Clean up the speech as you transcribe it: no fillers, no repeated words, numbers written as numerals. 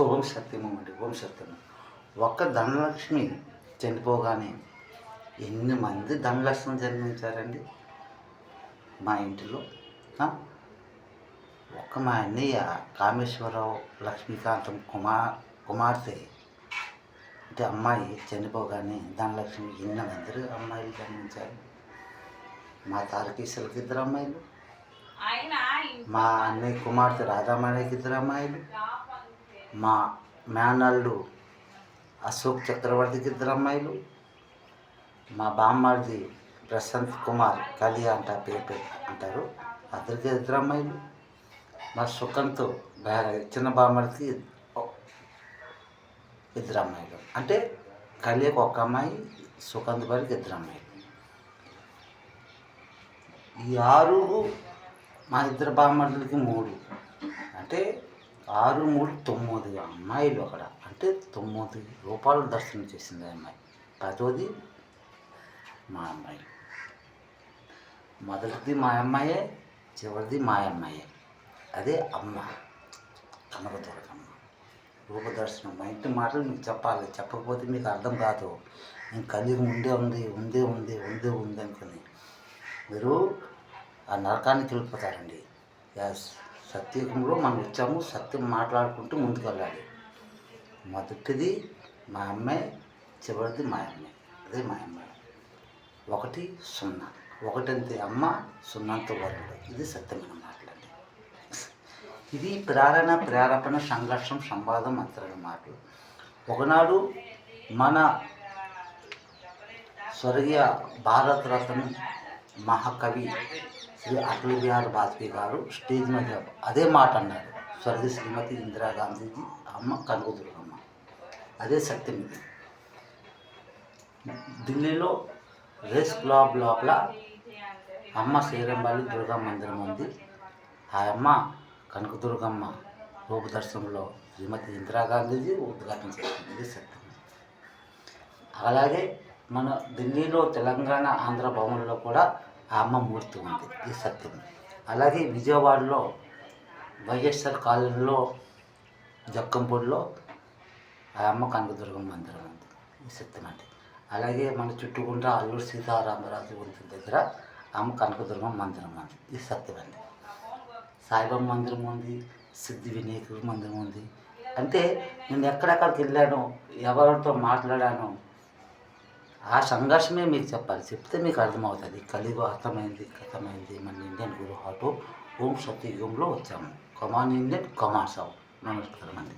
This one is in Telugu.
ఓం సత్యము అండి, ఓం సత్యము. ఒక్క ధనలక్ష్మి చనిపోగానే ఎన్ని మంది ధనలక్ష్మి జన్మించారండి మా ఇంటిలో. ఒక్క మా అన్నయ్య కామేశ్వరరావు లక్ష్మీకాంతం కుమార్తె అంటే అమ్మాయి చనిపోగానే ధనలక్ష్మి ఎన్ని మంది అమ్మాయిలు జన్మించారు. మా తారకేశ్వరికి 2 అమ్మాయిలు, మా అన్నయ్య కుమార్తె రాధామణికి 2 అమ్మాయిలు, మా మేనల్లుడు అశోక్ చక్రవర్తికి 2 అమ్మాయిలు, మా బామ్మర్ది ప్రశాంత్ కుమార్ కలియా పేరు అంటారు, అతనికి 2 అమ్మాయిలు, మా సుఖంత్ చిన్న బామ్మర్దికి 2 అమ్మాయిలు. అంటే కలియకు 1 అమ్మాయి, సుఖంత్ గారికి 2 అమ్మాయిలు. ఈ 6 మా 2 బామ్మర్దులకి 3 అంటే 6, 3, 9 అమ్మాయిలు అక్కడ. అంటే 9 రూపాయలు దర్శనం చేసింది ఆ అమ్మాయి. 10వది మా అమ్మాయి. మొదటిది మా అమ్మాయే, చివరిది మా అమ్మాయే. అదే అమ్మ కనకదుర్గమ్మ రూపదర్శనం. మా ఇంటి మాటలు మీకు చెప్పాలి, చెప్పకపోతే మీకు అర్థం కాదు. నేను కలియుగం ఉందే ఉంది అనుకుని మీరు ఆ నరకానికి వెళ్ళిపోతారండి. సత్యయుగంలో మనం వచ్చాము, సత్యం మాట్లాడుకుంటూ ముందుకు వెళ్ళాలి. మొదటిది మా అమ్మాయి, చివరిది మా అమ్మాయి. అదే మా అమ్మాయి. 1, 0. 1 అంతే అమ్మ, 0 అంతా వరుడు. ఇది సత్యమైన మాటలండి. ఇది ప్రేరేపణ, సంఘర్షం, సంవాదం అంతరమైన మాటలు. ఒకనాడు మన స్వర్గీయ భారతరత్న మహాకవి శ్రీ అటల్ బిహారీ వాజ్పేయి గారు స్టేజ్ మీద అదే మాట అన్నారు. స్వర్గీయ శ్రీమతి ఇందిరాగాంధీజీ అమ్మ కనకదుర్గమ్మ. అదే సత్యం. ఇది ఢిల్లీలో రేస్ క్లబ్ లోపల అమ్మ శ్రీరంబాలి దుర్గా మందిరం ఉంది. ఆ అమ్మ కనకదుర్గమ్మ రూపదర్శనంలో శ్రీమతి ఇందిరాగాంధీజీ ఉద్ఘాటన చేసింది. ఇది సత్యం. అలాగే మన ఢిల్లీలో తెలంగాణ, ఆంధ్ర భవన్లో కూడా ఆ అమ్మ మూర్తి ఉంది. ఇది సత్యం. అలాగే విజయవాడలో వైఎస్ఆర్ కాలనీలో జక్కంపూడిలో ఆ అమ్మ కనకదుర్గమ్మ మందిరం ఉంది. ఇది సత్యం అండి. అలాగే మన చుట్టుకుంటా అల్లూరు సీతారామరాజు గుంటి దగ్గర అమ్మ కనకదుర్గమ్మ మందిరం ఉంది. ఇది సత్యం అండి. సాయిబాబా మందిరం ఉంది, సిద్ధి వినాయకుడి మందిరం ఉంది. అంటే నేను ఎక్కడెక్కడికి వెళ్ళాను, ఎవరితో మాట్లాడాను, ఆ సంఘర్షమే మీకు చెప్పాలి. చెప్తే మీకు అర్థమవుతుంది. కలియుగం అర్థమైంది, కథమైంది. మన ఇండియన్ గురు హాటు ఓం సత్యయుగంలో వచ్చాము. కమాన్ ఇండియన్, కమాన్ సావు. నమస్కారం అండి.